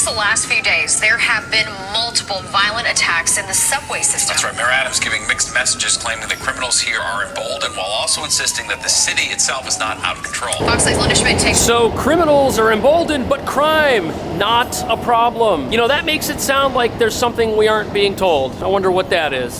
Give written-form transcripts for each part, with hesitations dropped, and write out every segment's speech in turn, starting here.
the last few days, there have been multiple violent attacks in the subway system. That's right. Mayor Adams giving mixed messages, claiming that criminals here are emboldened, while also insisting that the city itself is not out of control. Fox 8's Linda Schmidt takes... So criminals are emboldened, but crime, not a problem. You know, that makes it sound like there's something we aren't being told. I wonder what that is.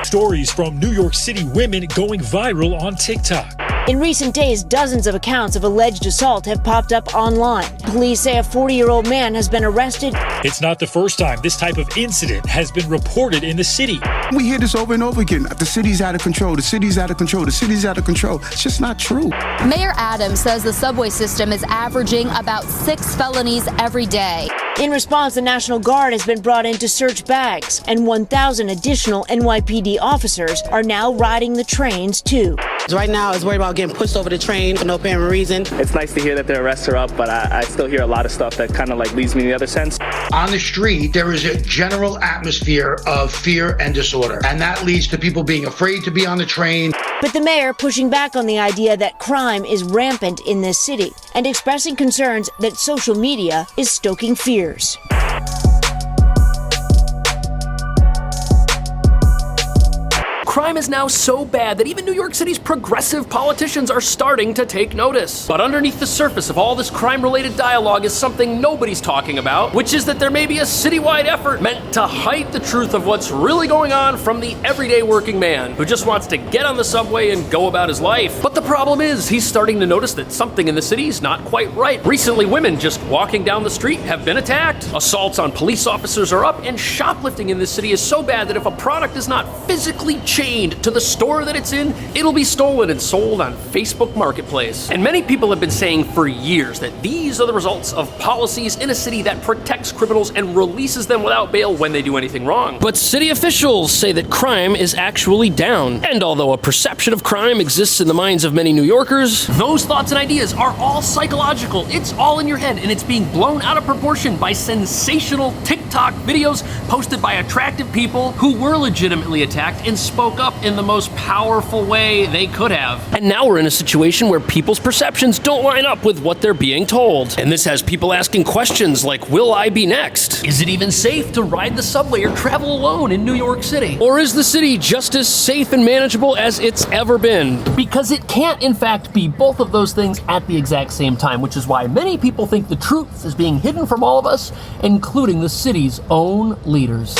Stories from New York City women going viral on TikTok. In recent days, dozens of accounts of alleged assault have popped up online. Police say a 40-year-old man has been arrested. It's not the first time this type of incident has been reported in the city. We hear this over and over again. The city's out of control. The city's out of control. The city's out of control. It's just not true. Mayor Adams says the subway system is averaging about 6 felonies every day. In response, the National Guard has been brought in to search bags, and 1,000 additional NYPD officers are now riding the trains, too. Right now, I was worried about getting pushed over the train for no apparent reason. It's nice to hear that their arrests are up, but I still hear a lot of stuff that kind of like leads me in the other sense. On the street, there is a general atmosphere of fear and disorder, and that leads to people being afraid to be on the train. But the mayor pushing back on the idea that crime is rampant in this city and expressing concerns that social media is stoking fears. Crime is now so bad that even New York City's progressive politicians are starting to take notice. But underneath the surface of all this crime-related dialogue is something nobody's talking about, which is that there may be a citywide effort meant to hide the truth of what's really going on from the everyday working man who just wants to get on the subway and go about his life. But the problem is, he's starting to notice that something in the city's not quite right. Recently, women just walking down the street have been attacked. Assaults on police officers are up, and shoplifting in this city is so bad that if a product is not physically chained to the store that it's in, it'll be stolen and sold on Facebook Marketplace. And many people have been saying for years that these are the results of policies in a city that protects criminals and releases them without bail when they do anything wrong. But city officials say that crime is actually down. And although a perception of crime exists in the minds of many New Yorkers, those thoughts and ideas are all psychological. It's all in your head, and it's being blown out of proportion by sensational TikTok videos posted by attractive people who were legitimately attacked and spoke up in the most powerful way they could have. And now we're in a situation where people's perceptions don't line up with what they're being told. And this has people asking questions like, will I be next? Is it even safe to ride the subway or travel alone in New York City? Or is the city just as safe and manageable as it's ever been? Because it can't, in fact, be both of those things at the exact same time, which is why many people think the truth is being hidden from all of us, including the city's own leaders.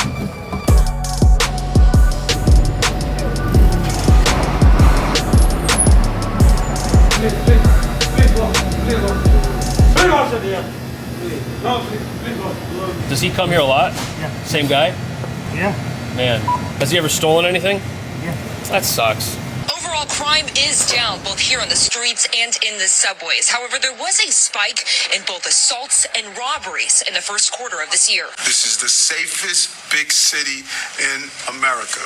Does he come here a lot? Yeah. Same guy? Yeah. Man, has he ever stolen anything? Yeah. That sucks. Overall, crime is down both here on the streets and in the subways. However, there was a spike in both assaults and robberies in the first quarter of this year. This is the safest big city in America,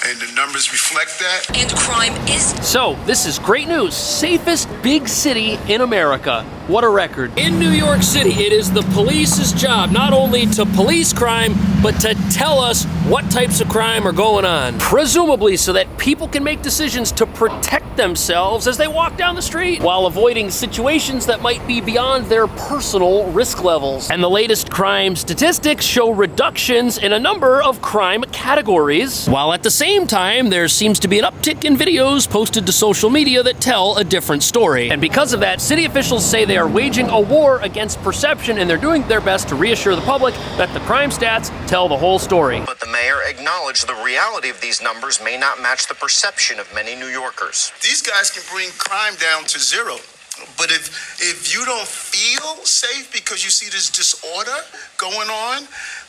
and the numbers reflect that. And crime is... So, this is great news. Safest big city in America. What a record. In New York City, it is the police's job not only to police crime, but to tell us what types of crime are going on. Presumably so that people can make decisions to protect themselves as they walk down the street, while avoiding situations that might be beyond their personal risk levels. And the latest crime statistics show reductions in a number of crime categories, while at the same time, there seems to be an uptick in videos posted to social media that tell a different story. And because of that, city officials say they are waging a war against perception, and they're doing their best to reassure the public that the crime stats tell the whole story. But the mayor acknowledged the reality of these numbers may not match the perception of many New Yorkers. These guys can bring crime down to zero. But if you don't feel safe because you see this disorder going on,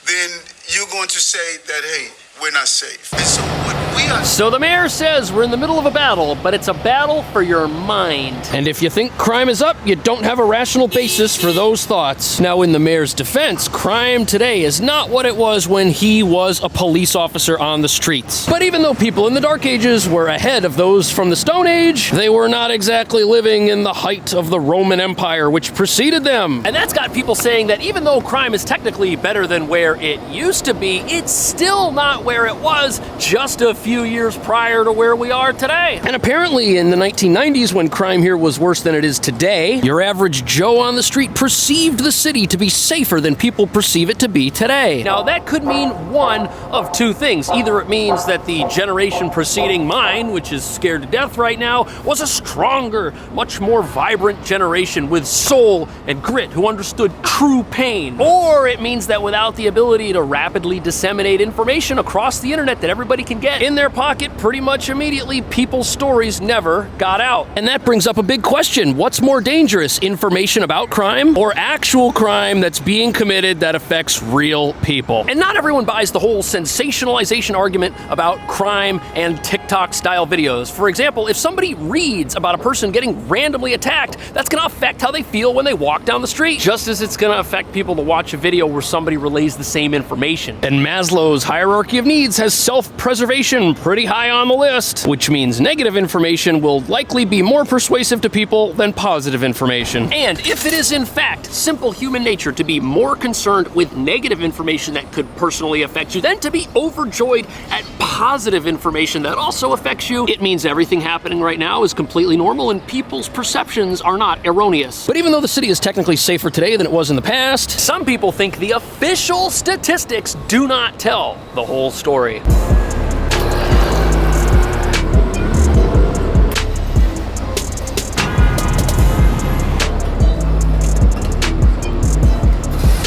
then you're going to say that, hey, we're not safe. And so what we are... So the mayor says we're in the middle of a battle, but it's a battle for your mind. And if you think crime is up, you don't have a rational basis for those thoughts. Now, in the mayor's defense, crime today is not what it was when he was a police officer on the streets. But even though people in the Dark Ages were ahead of those from the Stone Age, they were not exactly living in the height of the Roman Empire, which preceded them. And that's got people saying that even though crime is technically better than where it used to be, it's still not where it was just just a few years prior to where we are today. And apparently in the 1990s, when crime here was worse than it is today, your average Joe on the street perceived the city to be safer than people perceive it to be today. Now that could mean one of two things. Either it means that the generation preceding mine, which is scared to death right now, was a stronger, much more vibrant generation with soul and grit who understood true pain. Or it means that without the ability to rapidly disseminate information across the internet that everybody can get in their pocket pretty much immediately, people's stories never got out. And that brings up a big question. What's more dangerous, information about crime or actual crime that's being committed that affects real people? And not everyone buys the whole sensationalization argument about crime and TikTok-style videos. For example, if somebody reads about a person getting randomly attacked, that's gonna affect how they feel when they walk down the street, just as it's gonna affect people to watch a video where somebody relays the same information. And Maslow's hierarchy of needs has self-preservation pretty high on the list, which means negative information will likely be more persuasive to people than positive information. And if it is in fact simple human nature to be more concerned with negative information that could personally affect you than to be overjoyed at positive information that also affects you, it means everything happening right now is completely normal and people's perceptions are not erroneous. But even though the city is technically safer today than it was in the past, some people think the official statistics do not tell the whole story.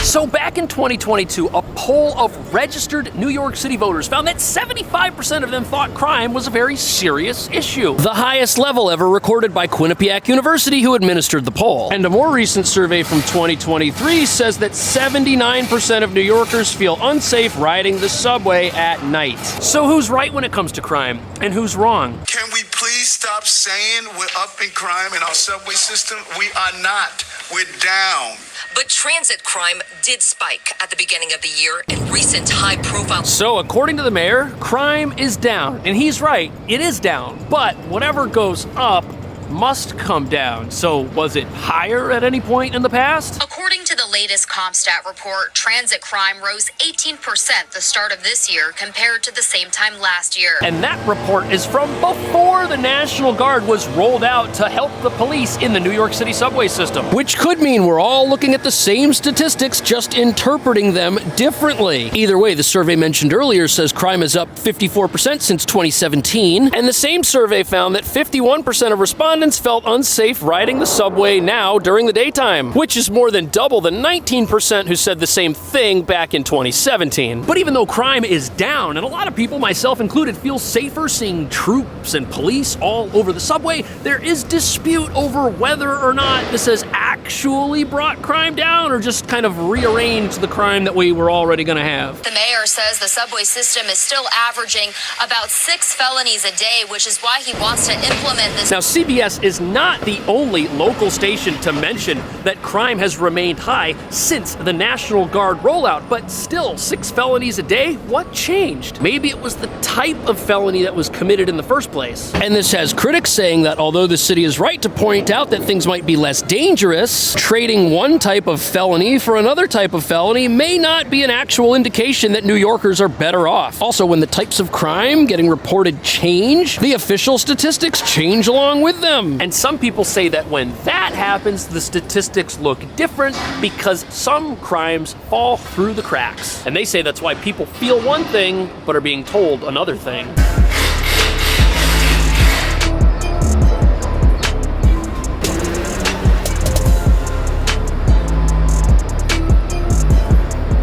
So back in 2022, a poll of registered New York City voters found that 75% of them thought crime was a very serious issue. The highest level ever recorded by Quinnipiac University, who administered the poll. And a more recent survey from 2023 says that 79% of New Yorkers feel unsafe riding the subway at night. So who's right when it comes to crime, and who's wrong? Can we please stop saying we're up in crime in our subway system? We are not. We're down. But transit crime did spike at the beginning of the year in recent high-profile... So according to the mayor, crime is down. And he's right, it is down. But whatever goes up must come down. So was it higher at any point in the past? According to the latest CompStat report, transit crime rose 18% the start of this year compared to the same time last year. And that report is from before the National Guard was rolled out to help the police in the New York City subway system. Which could mean we're all looking at the same statistics, just interpreting them differently. Either way, the survey mentioned earlier says crime is up 54% since 2017. And the same survey found that 51% of respondents felt unsafe riding the subway now during the daytime, which is more than double the 19% who said the same thing back in 2017. But even though crime is down, and a lot of people, myself included, feel safer seeing troops and police all over the subway, there is dispute over whether or not this has actually brought crime down or just kind of rearranged the crime that we were already going to have. The mayor says the subway system is still averaging about 6 felonies a day, which is why he wants to implement this. Now, CBS is not the only local station to mention that crime has remained high since the National Guard rollout, but still 6 felonies a day? What changed? Maybe it was the type of felony that was committed in the first place. And this has critics saying that although the city is right to point out that things might be less dangerous, trading one type of felony for another type of felony may not be an actual indication that New Yorkers are better off. Also, when the types of crime getting reported change, the official statistics change along with them. And some people say that when that happens, the statistics look different because some crimes fall through the cracks. And they say that's why people feel one thing but are being told another thing.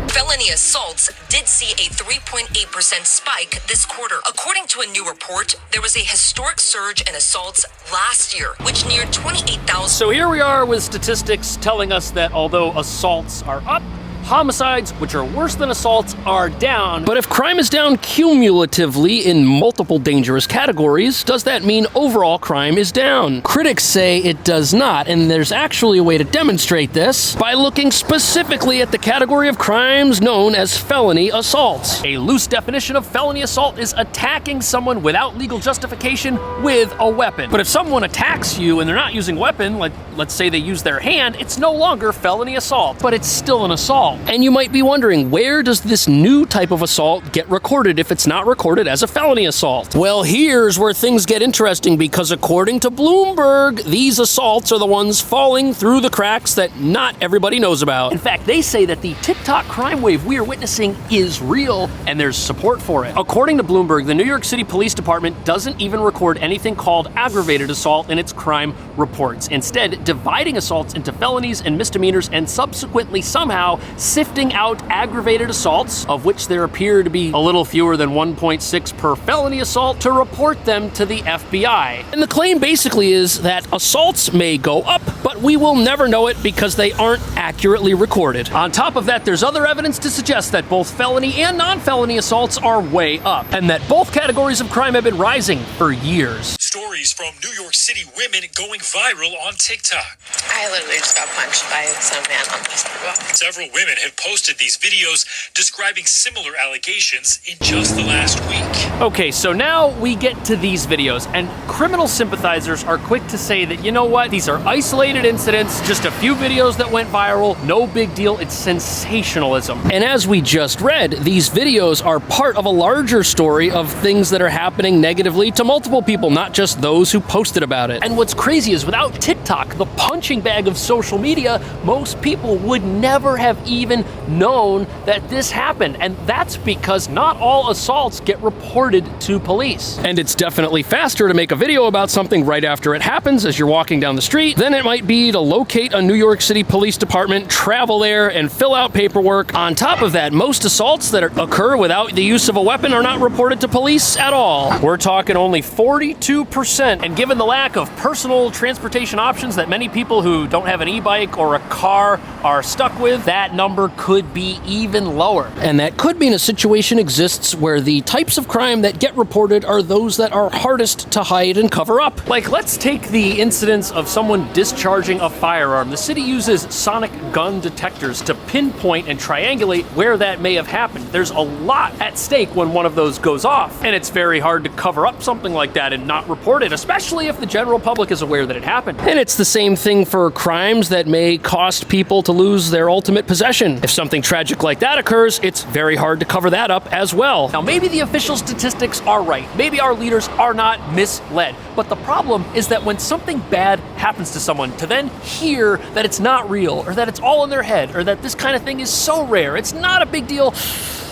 Felony assaults did see a 3.8% spike this quarter. According to a new report, there was a historic surge in assaults last year, which neared 28,000. So here we are with statistics telling us that although assaults are up, homicides, which are worse than assaults, are down. But if crime is down cumulatively in multiple dangerous categories, does that mean overall crime is down? Critics say it does not, and there's actually a way to demonstrate this by looking specifically at the category of crimes known as felony assaults. A loose definition of felony assault is attacking someone without legal justification with a weapon. But if someone attacks you and they're not using a weapon, like let's say they use their hand, it's no longer felony assault, but it's still an assault. assault. And you might be wondering, where does this new type of assault get recorded if it's not recorded as a felony assault? Well, here's where things get interesting, because according to Bloomberg, these assaults are the ones falling through the cracks that not everybody knows about. In fact, they say that the TikTok crime wave we are witnessing is real, and there's support for it. According to Bloomberg, the New York City Police Department doesn't even record anything called aggravated assault in its crime reports, instead dividing assaults into felonies and misdemeanors and subsequently somehow sifting out aggravated assaults, of which there appear to be a little fewer than 1.6 per felony assault, to report them to the FBI. And the claim basically is that assaults may go up, but we will never know it because they aren't accurately recorded. On top of that, there's other evidence to suggest that both felony and non-felony assaults are way up, and that both categories of crime have been rising for years. Stories from New York City women going viral on TikTok. I literally just got punched by some man on the sidewalk. Several women have posted these videos describing similar allegations in just the last week. Okay, so now we get to these videos, and criminal sympathizers are quick to say that, you know what, these are isolated incidents, just a few videos that went viral, no big deal, it's sensationalism. And as we just read, these videos are part of a larger story of things that are happening negatively to multiple people, not just those who posted about it. And what's crazy is without TikTok, the punching bag of social media, most people would never have even known that this happened. And that's because not all assaults get reported to police. And it's definitely faster to make a video about something right after it happens as you're walking down the street than it might be to locate a New York City Police Department, travel there, and fill out paperwork. On top of that, most assaults that occur without the use of a weapon are not reported to police at all. We're talking only 42%. And given the lack of personal transportation options that many people who don't have an e-bike or a car are stuck with, that number could be even lower. And that could mean a situation exists where the types of crime that get reported are those that are hardest to hide and cover up. Like, let's take the incidents of someone discharging a firearm. The city uses sonic gun detectors to pinpoint and triangulate where that may have happened. There's a lot at stake when one of those goes off, and it's very hard to cover up something like that and not report it, especially if the general public is aware that it happened. And it's the same thing for crimes that may cost people to lose their ultimate possession. If something tragic like that occurs, it's very hard to cover that up as well. Now, maybe the official statistics are right. Maybe our leaders are not misled. But the problem is that when something bad happens to someone, to then hear that it's not real, or that it's all in their head, or that this kind of thing is so rare, it's not a big deal,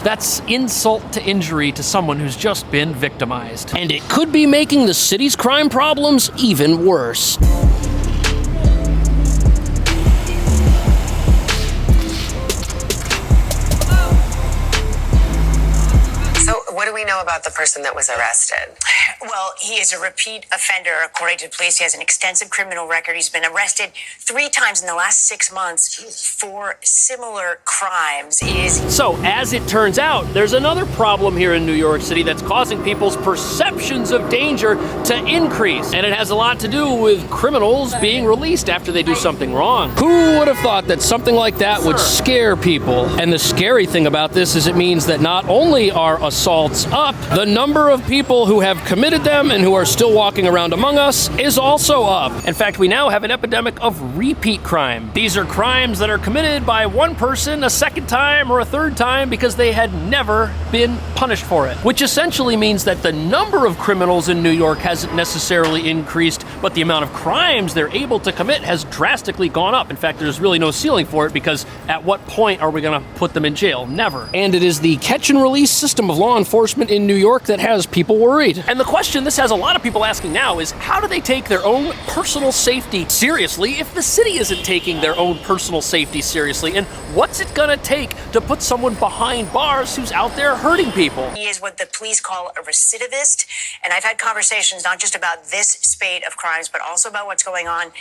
that's insult to injury to someone who's just been victimized. And it could be making the city's crime problems even worse. So, what do we know about the person that was arrested? Well, he is a repeat offender, according to police. He has an extensive criminal record. He's been arrested 3 times in the last 6 months for similar crimes. So, as it turns out, there's another problem here in New York City that's causing people's perceptions of danger to increase. And it has a lot to do with criminals being released after they do something wrong. Who would have thought that something like that would scare people? And the scary thing about this is it means that not only are assaults up, the number of people who have committed them and who are still walking around among us is also up. In fact, we now have an epidemic of repeat crime. These are crimes that are committed by one person a second time or a third time because they had never been punished for it. Which essentially means that the number of criminals in New York hasn't necessarily increased, but the amount of crimes they're able to commit has drastically gone up. In fact, there's really no ceiling for it because at what point are we going to put them in jail? Never. And it is the catch and release system of law enforcement in New York that has people worried. And the question this has a lot of people asking now is, how do they take their own personal safety seriously if the city isn't taking their own personal safety seriously? And what's it gonna take to put someone behind bars who's out there hurting people? He is what the police call a recidivist. And I've had conversations not just about this spate of crimes, but also about what's going on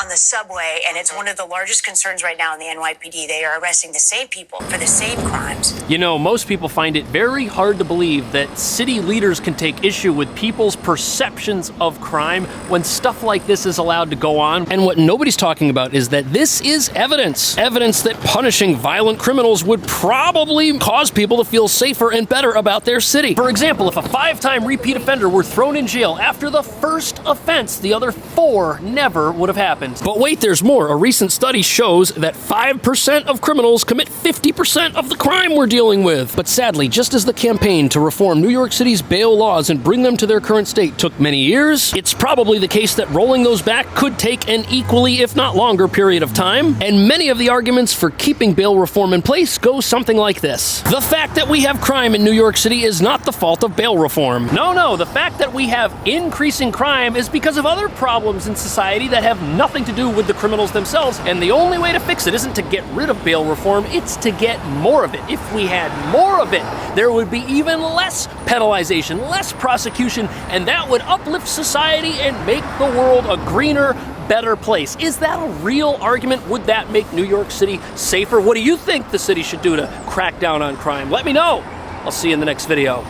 the subway. And it's one of the largest concerns right now in the NYPD. They are arresting the same people for the same crimes. You know, most people find it very hard to believe that city leaders can take issue with people people's perceptions of crime when stuff like this is allowed to go on. And what nobody's talking about is that this is evidence. Evidence that punishing violent criminals would probably cause people to feel safer and better about their city. For example, if a 5-time repeat offender were thrown in jail after the first offense, the other 4 never would have happened. But wait, there's more. A recent study shows that 5% of criminals commit 50% of the crime we're dealing with. But sadly, just as the campaign to reform New York City's bail laws and bring them to their current state took many years, it's probably the case that rolling those back could take an equally, if not longer, period of time. And many of the arguments for keeping bail reform in place go something like this. The fact that we have crime in New York City is not the fault of bail reform. No, the fact that we have increasing crime is because of other problems in society that have nothing to do with the criminals themselves, and the only way to fix it isn't to get rid of bail reform, it's to get more of it. If we had more of it, there would be even less penalization, less prosecution, and that would uplift society and make the world a greener, better place. Is that a real argument? Would that make New York City safer? What do you think the city should do to crack down on crime? Let me know. I'll see you in the next video.